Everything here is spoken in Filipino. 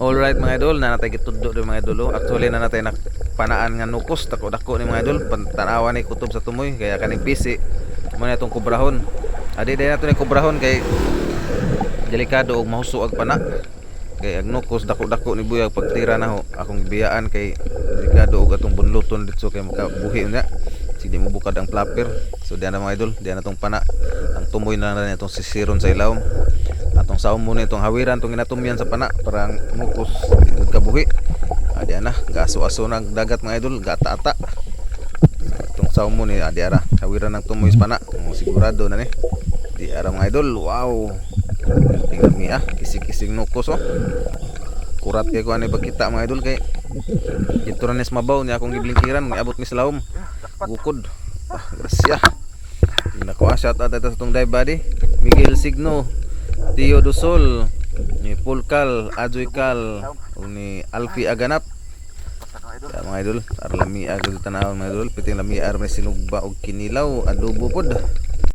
Alright mga idol, na natay gituddo rin mga idol. Actually na natay panaan nga nukos, dako-dako ni mga idol. Tanawa ni kutob sa tumoy, kaya kaning pisi mo na itong kubrahon. Adi na ito ni kubrahon kay delikado og mahuso ag pana. Kay ag nukos dako-dako ni buyag pagtira na ho. Akong biyaan kay delikado og atong bunluton dito kay makabuhi unya. Sige mo bukad ang flapper. So diyan na mga idol, diyan na tong pana. Ang tumoy na na itong sisiron sa ilawom. Atong saom muna itong hawiran itong inatumyan sa pana para ang mukos kabuhi. Diyan na, gaso-aso na dagat mga idol, gata-ata. Itong saom muna diara, hawiran ng tumoy sa pana. Sigurado na ni. Diara mga idol, wow. Tingnan mi kisig-kisig nukos oh. Kurat kay ko ani bagkita mga idol kay dito ra nes mabaw niya akong giblingkiran, niabot mi sa lawom. Bukod. Grasya. Tingnan ko shout out sa tong dive buddy, Miguel Signo, Tio Dusol, ni Pulkal, Ajoykal, o ni Alfie Aganap. Kaya mga idol, para lami agad tanaw mga idol, piting lami ar may sinugba og kinilaw, adobo pod.